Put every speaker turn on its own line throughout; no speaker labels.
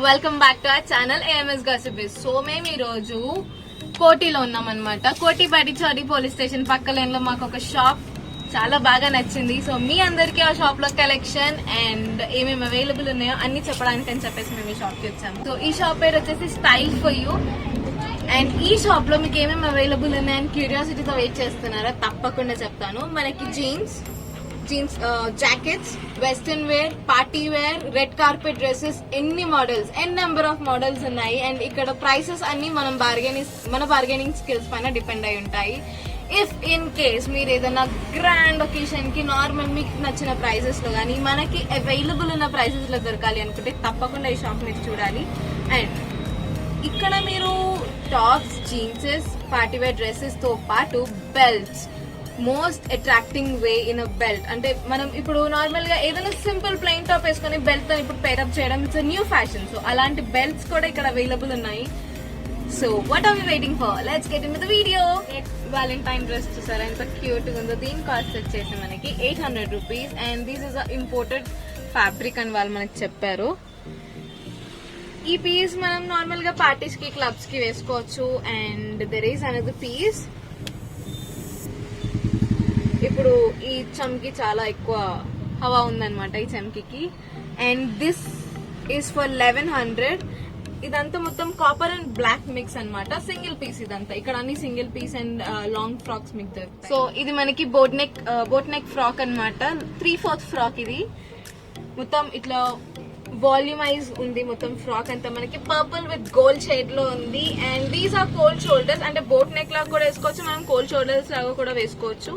Welcome back to our channel AMS gossip. So మేము ఈ రోజు కోటిలో ఉన్నాం అనమాట. కోటి బడిచౌరి పోలీస్ స్టేషన్ పక్క లైన్ లో మాకు ఒక షాప్ చాలా బాగా నచ్చింది. సో మీ అందరికి ఆ షాప్ లో కలెక్షన్ అండ్ ఏమేమి అవైలబుల్ ఉన్నాయో అన్ని చెప్పడానికి అని చెప్పేసి మేము ఈ షాప్ కి వచ్చాము. సో ఈ షాప్ పేరు వచ్చేసి స్టైల్ ఫర్ యూ. అండ్ ఈ షాప్ లో మీకు ఏమేమి అవైలబుల్ ఉన్నాయని క్యూరియాసిటీతో వెయిట్ చేస్తున్నారో తప్పకుండా చెప్తాను. మనకి jeans jackets, western wear, party wear, red carpet dresses, ఎన్ని మోడల్స్, నెంబర్ ఆఫ్ మోడల్స్ ఉన్నాయి. అండ్ ఇక్కడ ప్రైసెస్ అన్ని మన బార్గెనింగ్ స్కిల్స్ పైన డిపెండ్ అయి ఉంటాయి. ఇఫ్ ఇన్ కేస్ మీరు ఏదైనా గ్రాండ్ ఒకేషన్ కి నార్మల్ మీకు నచ్చిన ప్రైసెస్ లో కానీ మనకి అవైలబుల్ ఉన్న ప్రైసెస్ లో దొరకాలి అనుకుంటే తప్పకుండా ఈ షాప్ మీరు చూడాలి. అండ్ ఇక్కడ మీరు tops, jeanses, party wear dresses తో పాటు belts, most attracting way in a belt అంటే మనం ఇప్పుడు నార్మల్ గా ఏదైనా సింపుల్ ప్లెయిన్ టాప్ వేసుకుని బెల్ట్ తో ఇప్పుడు పేరప్ చేయడం ఇట్స్ న్యూ ఫ్యాషన్. సో అలాంటి బెల్ట్స్ కూడా ఇక్కడ అవైలబుల్ ఉన్నాయి. So what are we waiting for, let's get in to the video. Valentine dress చూసారా ఎంత క్యూట్ గా ఉందో. దీని కాస్ట్ వచ్చేసి మనకి 800 rupees. And this is a imported fabric అని వాళ్ళు మనకి చెప్పారు. ఈ పీస్ మనం నార్మల్ గా పార్టీస్ కి, క్లబ్స్ కి వేసుకోవచ్చు. And there is another piece. ఇప్పుడు ఈ చమ్కి చాలా ఎక్కువ హవా ఉందన్నమాట ఈ చమ్కీకి. And this is for 1100. ఇదంతా మొత్తం కాపర్ అండ్ బ్లాక్ మిక్స్ అన్నమాట. సింగిల్ పీస్ ఇదంతా. ఇక్కడ అన్ని single piece and long frocks మీకు దొరుకుతాయి. సో ఇది మనకి బోట్ నెక్ ఫ్రాక్ అన్నమాట. 3/4 ఫ్రాక్ ఇది. మొత్తం ఇట్లా వాల్యూమైజ్ ఉంది మొత్తం ఫ్రాక్ అంతా. మనకి పర్పుల్ విత్ గోల్డ్ షేడ్ లో ఉంది. And these are cold shoulders, అంటే బోట్ నెక్ లాగా కూడా వేసుకోవచ్చు, మనం కోల్డ్ షోల్డర్స్ లాగా కూడా వేసుకోవచ్చు.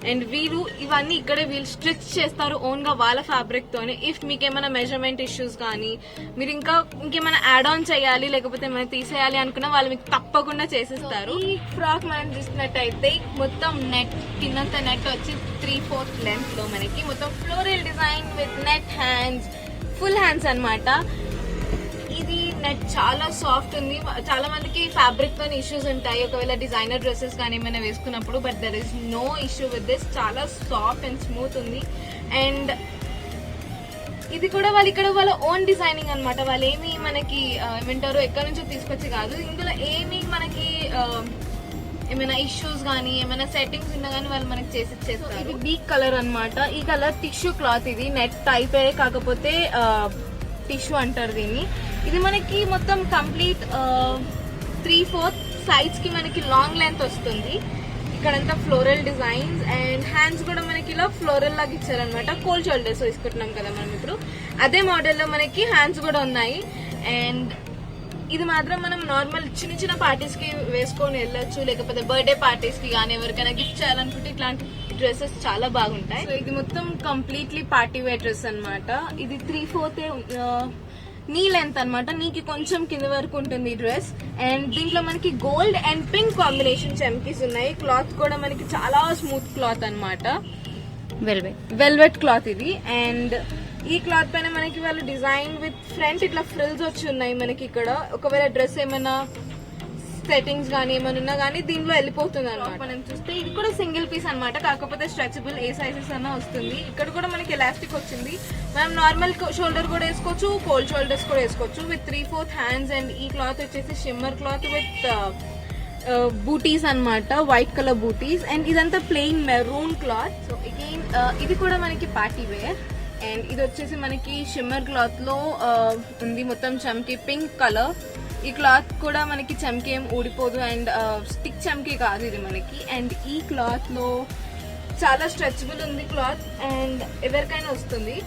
అండ్ వీళ్ళు ఇవన్నీ ఇక్కడే వీళ్ళు స్టిచ్ చేస్తారు ఓన్ గా వాళ్ళ ఫ్యాబ్రిక్ తోనే. ఇఫ్ మీకు ఏమైనా మెజర్మెంట్ ఇష్యూస్ కానీ మీరు ఇంకేమైనా యాడ్ ఆన్ చేయాలి లేకపోతే ఏమైనా తీసేయాలి అనుకున్నా వాళ్ళు మీకు తప్పకుండా చేసిస్తారు. ఈ ఫ్రాక్ మనం చూసినట్టయితే మొత్తం నెట్ కిందంత నెట్ వచ్చి 3/4 లెంత్ లో మనకి మొత్తం floral design with net hands, full hands అన్నమాట. ఇది నెట్ చాలా సాఫ్ట్ ఉంది. చాలా మందికి ఫ్యాబ్రిక్ తో ఇష్యూస్ ఉంటాయి ఒకవేళ డిజైనర్ డ్రెస్సెస్ కానీ ఏమైనా వేసుకున్నప్పుడు. But there is no issue with this. చాలా సాఫ్ట్ అండ్ స్మూత్ ఉంది. అండ్ ఇది కూడా వాళ్ళ ఓన్ డిజైనింగ్ అన్నమాట. వాళ్ళు ఏమి మనకి ఏమంటారు ఎక్కడి నుంచో తీసుకొచ్చి కాదు. ఇందులో ఏమి మనకి ఏమైనా ఇష్యూస్ కానీ ఏమైనా సెట్టింగ్స్ ఉన్నా కానీ వాళ్ళు మనకి చేసి ఇచ్చేస్తారు. ఇది బీక్ కలర్ అన్నమాట. ఈ కలర్ టిష్యూ క్లాత్. ఇది నెట్ టైప్ కాకపోతే టిష్యూ అంటారు దీన్ని. ఇది మనకి మొత్తం కంప్లీట్ 3/4 సైడ్స్ కి మనకి లాంగ్ లెంత్ వస్తుంది. ఇక్కడంతా ఫ్లోరల్ డిజైన్స్ అండ్ హ్యాండ్స్ కూడా మనకి ఇలా ఫ్లోరల్ లాగా ఇచ్చారనమాట. కోల్డ్ షోల్డర్స్ వేసుకుంటున్నాం కదా మనం ఇప్పుడు, అదే మోడల్ లో మనకి హ్యాండ్స్ కూడా ఉన్నాయి. అండ్ ఇది మాత్రం మనం నార్మల్ చిన్న పార్టీస్ కి వేసుకొని వెళ్ళొచ్చు, లేకపోతే బర్త్డే పార్టీస్ కి కానీ ఎవరికైనా గిఫ్ట్ చేయాలనుకుంటే ఇట్లాంటి డ్రెస్సెస్ చాలా బాగుంటాయి. సో ఇది మొత్తం కంప్లీట్లీ పార్టీ వేర్ డ్రెస్ అన్నమాట. ఇది 3/4 నీ లెంత్ అన్నమాట. నీకి కొంచెం కింద వరకు ఉంటుంది ఈ డ్రెస్. అండ్ దీంట్లో మనకి గోల్డ్ అండ్ పింక్ కాంబినేషన్ చమ్కీస్ ఉన్నాయి. క్లాత్ కూడా మనకి చాలా స్మూత్ క్లాత్ అన్నమాట. వెల్వెట్ క్లాత్ ఇది. అండ్ ఈ క్లాత్ పైన మనకి వాళ్ళు డిజైన్ విత్ ఫ్రంట్ ఇట్లా ఫ్రిల్స్ వచ్చి ఉన్నాయి మనకి ఇక్కడ. ఒకవేళ డ్రెస్ ఏమైనా సెట్టింగ్స్ కానీ ఏమైనా ఉన్నా కానీ దీనిలో వెళ్ళిపోతుంది అనమాట. మనం చూస్తే ఇది కూడా సింగిల్ పీస్ అన్నమాట, కాకపోతే స్ట్రెచబుల్ ఏ సైజెస్ అన్నా వస్తుంది. ఇక్కడ కూడా మనకి ఎలాస్టిక్ వచ్చింది. మనం నార్మల్ షోల్డర్ కూడా వేసుకోవచ్చు, కోల్డ్ షోల్డర్స్ కూడా వేసుకోవచ్చు విత్ 3/4 హ్యాండ్స్. అండ్ ఈ క్లాత్ వచ్చేసి షిమ్మర్ క్లాత్ విత్ బూటీస్ అన్నమాట, వైట్ కలర్ బూటీస్. అండ్ ఇదంతా plain maroon cloth. So again ఇది కూడా మనకి పార్టీ వేర్. అండ్ ఇది వచ్చేసి మనకి షిమ్మర్ క్లాత్ లో ఉంది మొత్తం చమ్కీ పింక్ కలర్. ఈ క్లాత్ కూడా మనకి చమ్కీ ఏం ఊడిపోదు అండ్ స్టిక్ చమ్కీ కాదు ఇది మనకి. అండ్ ఈ క్లాత్ లో చాలా స్ట్రెచబుల్ ఉంది క్లాత్ అండ్ ఎవరికైనా వస్తుంది.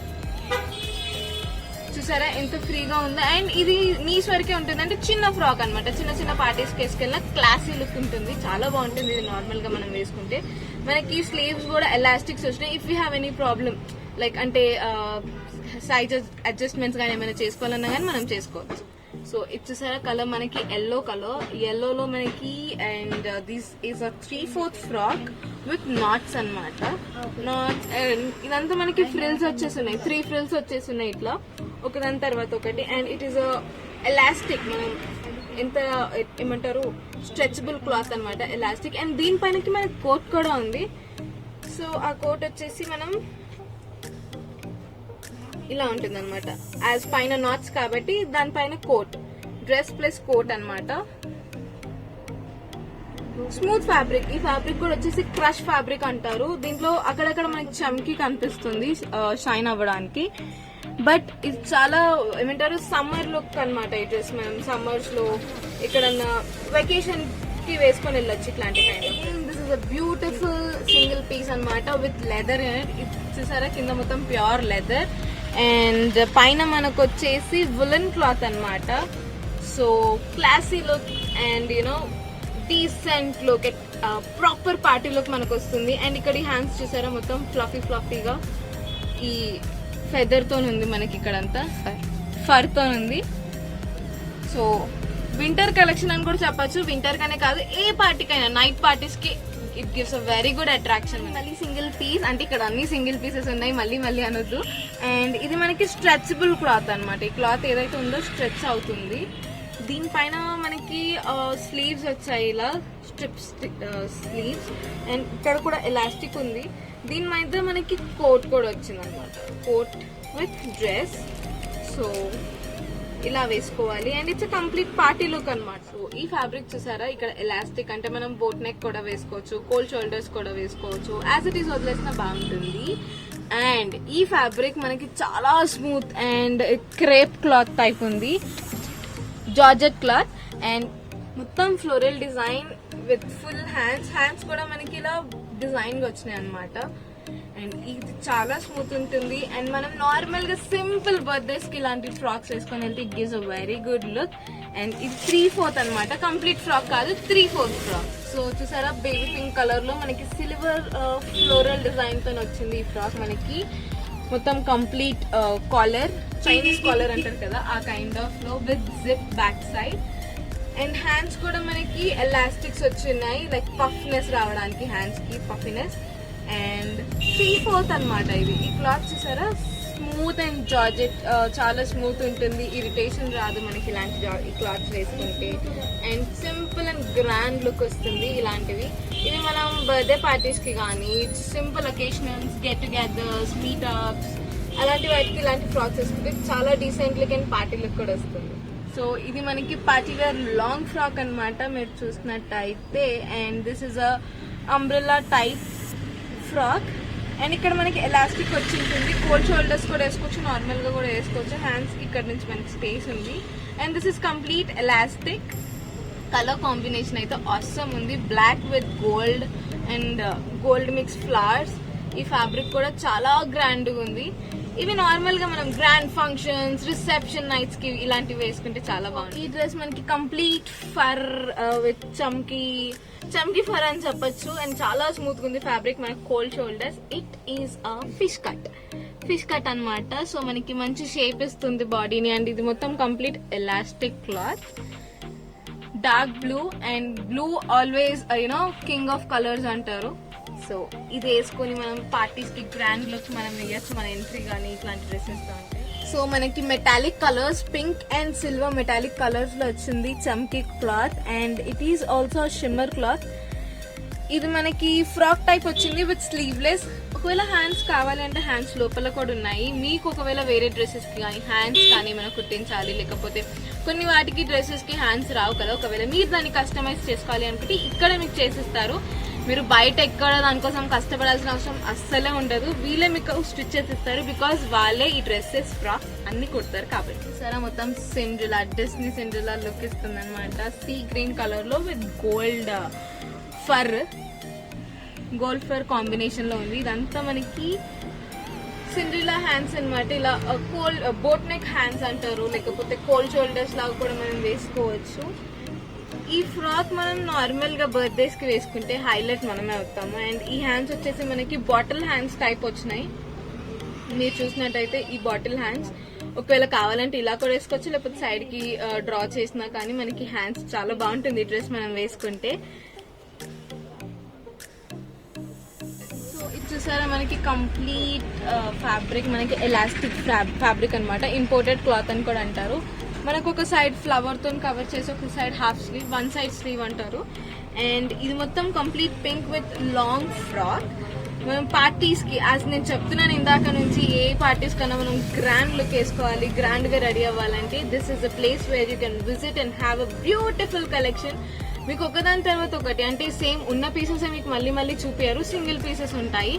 చూసారా ఎంత ఫ్రీగా ఉందో. అండ్ ఇది నీస్ వరకే ఉంటుంది, అంటే చిన్న ఫ్రాక్ అనమాట. చిన్న పార్టీస్ కి వేసుకెళ్ళిన క్లాసీ లుక్ ఉంటుంది. చాలా బాగుంటుంది ఇది నార్మల్ గా మనం వేసుకుంటే. మనకి స్లీవ్స్ కూడా ఎలాస్టిక్స్ వచ్చినాయి. If you have any problem like అంటే సైజ్ అడ్జస్ట్మెంట్స్ కానీ ఏమైనా చేసుకోవాలన్నా కానీ మనం చేసుకోవచ్చు. సో ఇది చూసారా కలర్ మనకి ఎల్లో కలర్. ఎల్లోలో మనకి and this is a 3/4 frock with knots అన్నమాట. నాట్స్ ఇదంతా మనకి ఫ్రిల్స్ వచ్చేస్తున్నాయి. 3 ఫ్రిల్స్ వచ్చేస్తున్నాయి ఇట్లా ఒకదాని తర్వాత ఒకటి. And it is elastic. మనం ఎంత ఏమంటారు స్ట్రెచబుల్ క్లాత్ అన్నమాట, ఎలాస్టిక్. అండ్ దీనిపైనకి మనకి కోట్ కూడా ఉంది. సో ఆ కోట్ వచ్చేసి మనం ఇలా ఉంటుంది అనమాట. యాజ్ పైన నాట్స్ కాబట్టి దానిపైన కోట్, డ్రెస్ ప్లస్ కోట్ అన్నమాట. Smooth fabric. ఈ ఫ్యాబ్రిక్ కూడా వచ్చేసి క్రష్ ఫ్యాబ్రిక్ అంటారు. దీంట్లో అక్కడక్కడ మనకి చమ్కి కనిపిస్తుంది షైన్ అవ్వడానికి. బట్ ఇది చాలా ఏమంటారు సమ్మర్ లుక్ అనమాట. ఈ డ్రెస్ మనం సమ్మర్స్ లో ఎక్కడన్నా వెకేషన్ కి వేసుకొని వెళ్ళొచ్చు ఇట్లాంటి kind of. This is a beautiful single piece అనమాట విత్ లెదర్ ఇన్ ఇట్. చూసారా కింద మొత్తం ప్యూర్ లెదర్ అండ్ పైన మనకు వచ్చేసి వులెన్ క్లాత్ అనమాట. So classy look and you know decent look, proper party look మనకు వస్తుంది. అండ్ ఇక్కడ ఈ హ్యాండ్స్ చూసారా మొత్తం ఫ్లఫీగా ఈ ఫెదర్ తో ఉంది మనకి, ఇక్కడంతా ఫర్ తో ఉంది. సో వింటర్ కలెక్షన్ అని కూడా చెప్పచ్చు. వింటర్ కనే కాదు, ఏ పార్టీకైనా, నైట్ పార్టీస్ కి it gives a very good attraction. మళ్ళీ సింగిల్ పీస్ అంటే ఇక్కడ అన్ని సింగిల్ పీసెస్ ఉన్నాయి, మళ్ళీ అనొద్దు. అండ్ ఇది మనకి స్ట్రెచబుల్ క్లాత్ అనమాట. ఈ క్లాత్ ఏదైతే ఉందో స్ట్రెచ్ అవుతుంది. దీనిపైన మనకి స్లీవ్స్ వచ్చాయి, ఇలా స్ట్రిప్స్ స్లీవ్స్. అండ్ ఇక్కడ కూడా ఎలాస్టిక్ ఉంది. దీని మీద మనకి కోట్ కూడా వచ్చింది అనమాట, కోట్ విత్ డ్రెస్. సో ఇలా వేసుకోవాలి and it's complete party look అనమాట. సో ఈ ఫ్యాబ్రిక్ చూసారా, ఇక్కడ ఎలాస్టిక్ అంటే మనం బోట్ నెక్ కూడా వేసుకోవచ్చు, కోల్డ్ షోల్డర్స్ కూడా వేసుకోవచ్చు, యాజ్ ఇట్ ఈస్ వదిలేసిన బాగుంటుంది. అండ్ ఈ ఫ్యాబ్రిక్ మనకి చాలా smooth and crepe cloth type ఉంది, జార్జెట్ క్లాత్. అండ్ మొత్తం floral design with full hands కూడా మనకి ఇలా డిజైన్ గా వచ్చినాయి అనమాట. అండ్ ఇది చాలా స్మూత్ ఉంటుంది. అండ్ మనం నార్మల్ గా సింపుల్ బర్త్డేస్ కి ఇలాంటి ఫ్రాక్స్ వేసుకొని వెళ్తే it gives a very good look. And ఇది 3/4 అనమాట, కంప్లీట్ ఫ్రాక్ కాదు, 3/4 ఫ్రాక్. సో చూసారా బేబీ పింక్ కలర్ లో మనకి సిల్వర్ ఫ్లోరల్ డిజైన్ తో వచ్చింది ఈ ఫ్రాక్. మనకి మొత్తం కంప్లీట్ కాలర్, చైనీస్ కాలర్ అంటారు కదా, ఆ కైండ్ ఆఫ్ లో with zip back side. And hands కూడా మనకి ఎలాస్టిక్స్ వచ్చినాయి, లైక్ పఫ్నెస్ రావడానికి హ్యాండ్స్ కి పఫినెస్. అండ్ 3/4 అనమాట ఇది. ఈ క్లాత్ చూసారా స్మూత్ అండ్ జార్జెట్, చాలా స్మూత్ ఉంటుంది, ఇరిటేషన్ రాదు మనకి ఇలాంటి ఈ క్లాత్స్ వేసుకుంటే. And simple and grand look వస్తుంది ఇలాంటివి. ఇవి మనం బర్త్డే పార్టీస్ కి కానీ, simple occasions, get togethers, meetups, అలాంటి వాటికి ఇలాంటి ఫ్రాక్స్ వేసుకుంటే చాలా decent look and party look కూడా వస్తుంది. సో ఇది మనకి పార్టీ వేర్ లాంగ్ ఫ్రాక్ అనమాట మీరు చూసినట్టయితే. And this is a umbrella type frock. And ఇక్కడ మనకి ఎలాస్టిక్ వచ్చి ఉంటుంది, కోల్డ్ షోల్డర్స్ కూడా వేసుకోవచ్చు, నార్మల్ గా కూడా వేసుకోవచ్చు. హ్యాండ్స్ ఇక్కడ నుంచి మనకి స్పేస్ ఉంది. And this is complete elastic. Colour combination అయితే ఆసమ్ ఉంది, black with gold and gold mix flowers. ఈ ఫ్యాబ్రిక్ కూడా చాలా గ్రాండ్ గా ఉంది. ఇవి నార్మల్ గా మనం గ్రాండ్ ఫంక్షన్స్, రిసెప్షన్ నైట్స్ కి ఇలాంటివి వేసుకుంటే చాలా బాగుంది. ఈ డ్రెస్ మనకి కంప్లీట్ ఫర్ విత్ చమ్కి ఫర్ అని చెప్పొచ్చు. అండ్ చాలా స్మూత్ గా ఉంది ఫ్యాబ్రిక్. మనకి cold shoulders. It is a fish cut అన్నమాట. సో మనకి మంచి షేప్ ఇస్తుంది బాడీని. అండ్ ఇది మొత్తం complete elastic cloth, dark blue. And blue always you know king of colours అంటారు. సో ఇది వేసుకొని మనం పార్టీస్ కి గ్రాండ్ లుక్ మనం వేయచ్చు, మన ఎంట్రీ కానీ ఇట్లాంటి డ్రెస్సెస్ తో ఉంటాయి. సో మనకి metallic colours, pink and silver metallic colours లో వచ్చింది చమ్కీ cloth. And it is also shimmer cloth. ఇది మనకి ఫ్రాక్ టైప్ వచ్చింది విత్ స్లీవ్లెస్. ఒకవేళ హ్యాండ్స్ కావాలి అంటే హ్యాండ్స్ లోపల కూడా ఉన్నాయి. మీకు ఒకవేళ వేరే డ్రెస్సెస్ కి కానీ హ్యాండ్స్ కానీ మనం కుట్టించాలి, లేకపోతే కొన్ని వాటికి డ్రెస్సెస్ కి హ్యాండ్స్ రావు కదా, ఒకవేళ మీరు దాన్ని కస్టమైజ్ చేసుకోవాలి అనుకుంటే ఇక్కడ మీకు చేసిస్తారు. మీరు బయట ఎక్కడ దానికోసం కష్టపడాల్సిన అవసరం అస్సలే ఉండదు. వీళ్ళే మీకు స్టిచ్ చేసిస్తారు, బికాస్ వాళ్ళే ఈ డ్రెస్సెస్ ఫ్రాక్స్ అన్ని కుడతారు కాబట్టి. సరే మొత్తం సిండ్రిలా, డిస్నీ సిండ్రిలా లుక్ ఇస్తుంది అనమాట. సీ గ్రీన్ కలర్ లో విత్ గోల్డ్ ఫర్ కాంబినేషన్ లో ఉంది. ఇదంతా మనకి సిండ్రిలా హ్యాండ్స్ అనమాట. ఇలా బోట్ నెక్ హ్యాండ్స్ అంటారు, లేకపోతే కోల్డ్ షోల్డర్స్ లాగా కూడా మనం వేసుకోవచ్చు. ఈ ఫ్రాక్ మనం నార్మల్ గా బర్త్డేస్ కి వేసుకుంటే హైలైట్ మనమే అవుతాము. అండ్ ఈ హ్యాండ్స్ వచ్చేసి మనకి బాటిల్ హ్యాండ్స్ టైప్ వచ్చినాయి. మీరు చూసినట్టయితే ఈ బాటిల్ హ్యాండ్స్ ఒకవేళ కావాలంటే ఇలా కూడా వేసుకోవచ్చు, లేకపోతే సైడ్ కి డ్రా చేసినా కానీ మనకి హ్యాండ్స్ చాలా బాగుంటుంది ఈ డ్రెస్ మనం వేసుకుంటే. సో ఇది చూసారా మనకి కంప్లీట్ ఫ్యాబ్రిక్, మనకి ఎలాస్టిక్ ఫ్యాబ్రిక్ అనమాట. ఇంపోర్టెడ్ క్లాత్ అని కూడా అంటారు. మనకు ఒక సైడ్ ఫ్లవర్ తో కవర్ చేసి ఒక side half sleeve, one side sleeve అంటారు. అండ్ ఇది మొత్తం complete pink with long frock. మనం పార్టీస్ కి యాజ్ నేను చెప్తున్నాను ఇందాక నుంచి, ఏ పార్టీస్ కన్నా మనం గ్రాండ్ లుక్ వేసుకోవాలి, గ్రాండ్ గా రెడీ అవ్వాలంటే this is a place where you can visit and have a beautiful collection. మీకు ఒకదాని తర్వాత ఒకటి అంటే సేమ్ ఉన్న పీసెస్ మీకు మళ్ళీ మళ్ళీ చూపారు, సింగిల్ పీసెస్ ఉంటాయి.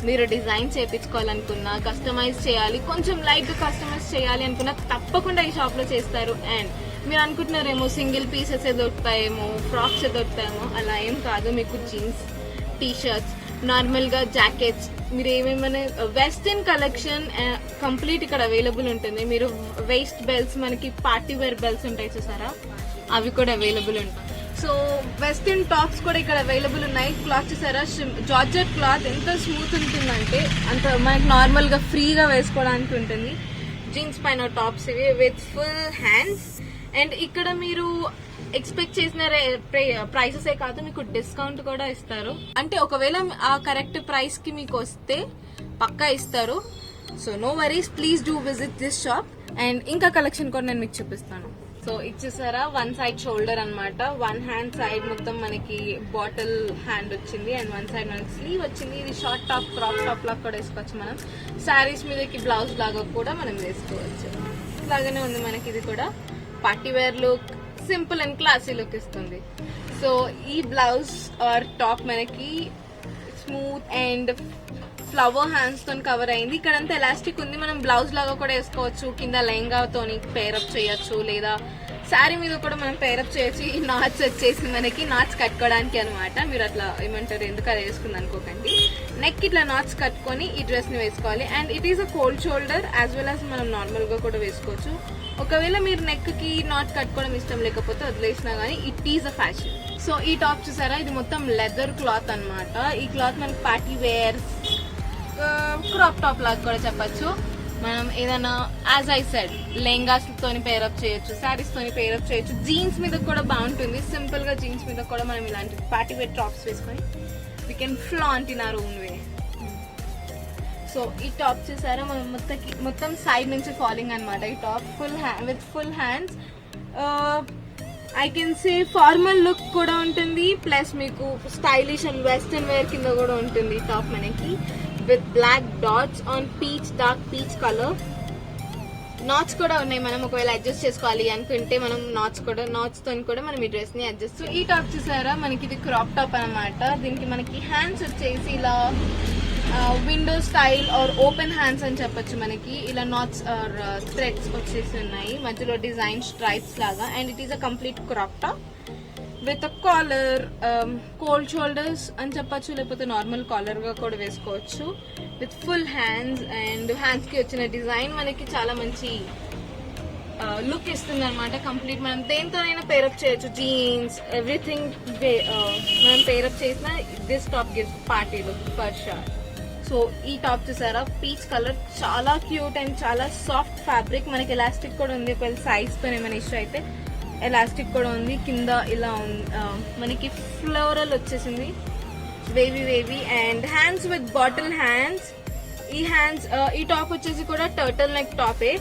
మీరు డిజైన్ చేయించుకోవాలనుకున్నా, కస్టమైజ్ చేయాలి, కొంచెం లైట్ గా కస్టమైజ్ చేయాలి అనుకున్నా తప్పకుండా ఈ షాప్ లో చేస్తారు. అండ్ మీరు అనుకుంటున్నారేమో సింగిల్ పీసెస్ దొరుకుతాయేమో, ఫ్రాక్స్ దొరుకుతాయేమో, అలా ఏం కాదు. మీకు జీన్స్, టీ షర్ట్స్, నార్మల్ గా జాకెట్స్, మీరు ఏమేమైనా వెస్టర్న్ కలెక్షన్ కంప్లీట్ ఇక్కడ అవైలబుల్ ఉంటుంది. మీరు వేస్ట్ బెల్ట్స్, మనకి పార్టీ వేర్ బెల్ట్స్ ఉంటాయి చూసారా, అవి కూడా అవైలబుల్ ఉంటాయి. సో వెస్టర్న్ టాప్స్ కూడా ఇక్కడ అవైలబుల్ ఉన్నాయి. క్లాత్ చూసారా, జార్జెట్ క్లాత్ ఎంత స్మూత్ ఉంటుందంటే అంత మనకి నార్మల్ గా ఫ్రీగా వేసుకోవడానికి ఉంటుంది. జీన్స్ పైన టాప్స్ ఇవి విత్ ఫుల్ హ్యాండ్స్. అండ్ ఇక్కడ మీరు ఎక్స్పెక్ట్ చేసిన ప్రైసెసే కాదు, మీకు డిస్కౌంట్ కూడా ఇస్తారు. అంటే ఒకవేళ ఆ కరెక్ట్ ప్రైస్ కి మీకు వస్తే పక్కా ఇస్తారు. So no worries, please do visit this shop. And ఇంకా కలెక్షన్ కూడా నేను మీకు చూపిస్తాను. సో ఇచ్చేసారా, వన్ సైడ్ షోల్డర్ అన్నమాట, వన్ హ్యాండ్ సైడ్ మొత్తం మనకి బాటిల్ హ్యాండ్ వచ్చింది అండ్ వన్ సైడ్ మనకి స్లీవ్ వచ్చింది. ఇది షార్ట్ టాప్, క్రాప్ టాప్ లాగా కూడా వేసుకోవచ్చు. మనం శారీస్ మీదకి బ్లౌజ్ లాగా కూడా మనం వేసుకోవచ్చు. ఇలాగానే ఉంది మనకి. ఇది కూడా party wear look, simple and classy look ఇస్తుంది. సో ఈ బ్లౌజ్ ఆర్ టాప్ మనకి స్మూత్ అండ్ ఫ్లవర్ హ్యాండ్స్ తో కవర్ అయింది. ఇక్కడంతా ఎలాస్టిక్ ఉంది, మనం బ్లౌజ్ లాగా కూడా వేసుకోవచ్చు, కింద లెహంగాతోని పేరప్ చేయొచ్చు, లేదా శారీ మీద కూడా మనం పేరప్ చేయొచ్చు. ఈ నాట్స్ వచ్చేసి మనకి నాట్స్ కట్టుకోవడానికి అనమాట. మీరు అట్లా ఏమంటారు, ఎందుకు అది వేసుకుంది అనుకోకండి. నెక్ ఇట్లా నాట్స్ కట్టుకొని ఈ డ్రెస్ ని వేసుకోవాలి. And it is a cold shoulder as well as మనం నార్మల్ గా కూడా వేసుకోవచ్చు. ఒకవేళ మీరు నెక్ కి నాట్ కట్టుకోవడం ఇష్టం లేకపోతే వదిలేసినా గానీ it is a fashion. So ఈ టాప్ చూసారా, ఇది మొత్తం లెదర్ క్లాత్ అన్నమాట. ఈ క్లాత్ మనకి పార్టీ వేర్, క్రాప్ టాప్ లాగా కూడా చెప్పచ్చు. మనం ఏదైనా యాజ్ ఐ సెడ్ లెహంగాస్ తోని పేరప్ చేయొచ్చు, శారీస్ తోని పేరప్ చేయొచ్చు, జీన్స్ మీద కూడా బాగుంటుంది. సింపుల్ గా జీన్స్ మీద కూడా మనం ఇలాంటి పార్టీ వేర్ టాప్స్ వేసుకొని we can flaunt in our own way. So ఈ టాప్ చూసారా, మనం మొత్తం సైడ్ నుంచి ఫాలింగ్ అనమాట. ఈ top full with full hands. I can say formal look కూడా ఉంటుంది, ప్లస్ మీకు స్టైలిష్ అండ్ వెస్టర్న్ వేర్ కింద కూడా ఉంటుంది. ఈ టాప్ మనకి with black dots on peach, dark peach colour. Knots కూడా ఉన్నాయి, మనం ఒకవేళ అడ్జస్ట్ చేసుకోవాలి అనుకుంటే మనం నాట్స్ తో కూడా మనం ఈ డ్రెస్ ని అడ్జస్ట్. ఈ టాప్ చూసారా, మనకి ఇది క్రాప్ టాప్ అనమాట. దీనికి మనకి హ్యాండ్స్ వచ్చేసి ఇలా window style or open hands అని చెప్పొచ్చు. మనకి ఇలా నాట్స్ ఆర్ థ్రెడ్స్ వచ్చేసి ఉన్నాయి, మధ్యలో డిజైన్ స్ట్రైప్స్ లాగా. And it is a complete crop top with a collar, cold shoulders అని చెప్పొచ్చు, లేకపోతే నార్మల్ కాలర్ గా కూడా వేసుకోవచ్చు. With full hands. And hands కి వచ్చిన డిజైన్ మనకి చాలా మంచి లుక్ ఇస్తుంది అనమాట. కంప్లీట్ మనం దేంతోనైనా పేరప్ చేయొచ్చు, జీన్స్ ఎవ్రీథింగ్ మనం పేరప్ చేసిన this top gives party look for sure. So ఈ టాప్ చూసారా, పీచ్ కలర్, చాలా క్యూట్ అండ్ చాలా సాఫ్ట్ ఫ్యాబ్రిక్. మనకి ఎలాస్టిక్ కూడా ఉంది, ఒకవేళ సైజ్ తో ఏమైనా ఇష్యూ అయితే ఎలాస్టిక్ కూడా ఉంది. కింద ఇలా మనకి ఫ్లోరల్ వచ్చేసింది, wavy. And hands with bottle hands. ఈ టాప్ వచ్చేసి కూడా టర్టిల్ నెక్ టాపే.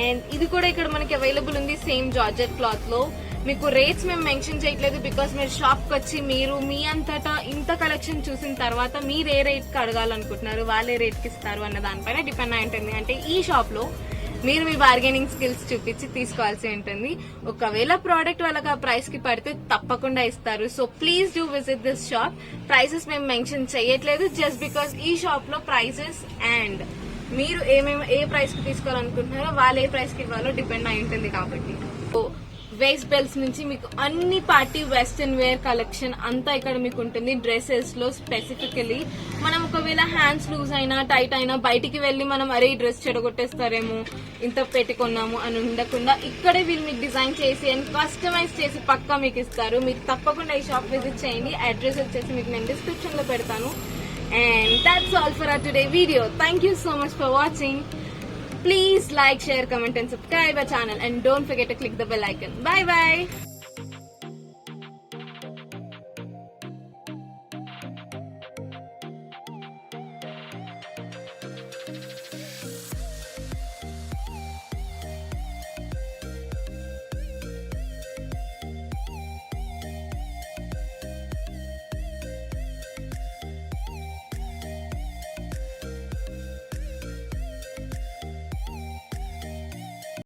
అండ్ ఇది కూడా ఇక్కడ మనకి అవైలబుల్ ఉంది సేమ్ జార్జెట్ క్లాత్ లో. మీకు రేట్స్ మేము మెన్షన్ చేయట్లేదు, బికాస్ మీరు షాప్ కి వచ్చి మీరు మీ అంతటా ఇంత కలెక్షన్ చూసిన తర్వాత మీరు ఏ రేట్ కి అడగాలనుకుంటున్నారు, వాళ్ళే రేట్ కి ఇస్తారు అన్న దానిపైన డిపెండ్ అయి ఉంటుంది. అంటే ఈ షాప్ లో మీరు మీ బార్గెనింగ్ స్కిల్స్ చూపించి తీసుకోవాల్సి ఉంటుంది. ఒకవేళ ప్రోడక్ట్ వాళ్ళకి ఆ ప్రైస్ కి పడితే తప్పకుండా ఇస్తారు. So please do visit this shop. Prices మేము మెన్షన్ చేయట్లేదు, జస్ట్ బికాస్ ఈ షాప్ లో ప్రైసెస్ అండ్ మీరు ఏ ప్రైస్ కి తీసుకోవాలనుకుంటున్నారో వాళ్ళు ఏ ప్రైస్ కి ఇవ్వాలో డిపెండ్ అయి ఉంటుంది. కాబట్టి వేస్ట్ బెల్ట్స్ నుంచి మీకు అన్ని పార్టీ వెస్టర్న్ వేర్ కలెక్షన్ అంతా ఇక్కడ మీకు ఉంటుంది. డ్రెస్సెస్ లో స్పెసిఫికలీ మనం ఒకవేళ హ్యాండ్స్ లూజ్ అయినా టైట్ అయినా బయటికి వెళ్లి మనం అరే డ్రెస్ చెడగొట్టేస్తారేమో ఇంత పెట్టుకున్నాము అని ఉండకుండా ఇక్కడే వీళ్ళు మీకు డిజైన్ చేసి అండ్ కస్టమైజ్ చేసి పక్కా మీకు ఇస్తారు. మీరు తప్పకుండా ఈ షాప్ విజిట్ చేయండి. అడ్రస్ వచ్చేసి మీకు నేను డిస్క్రిప్షన్ లో పెడతాను. And that's all for our today video. Thank you so much for watching. Please like, share, comment and subscribe our channel and don't forget to click the bell icon. Bye bye.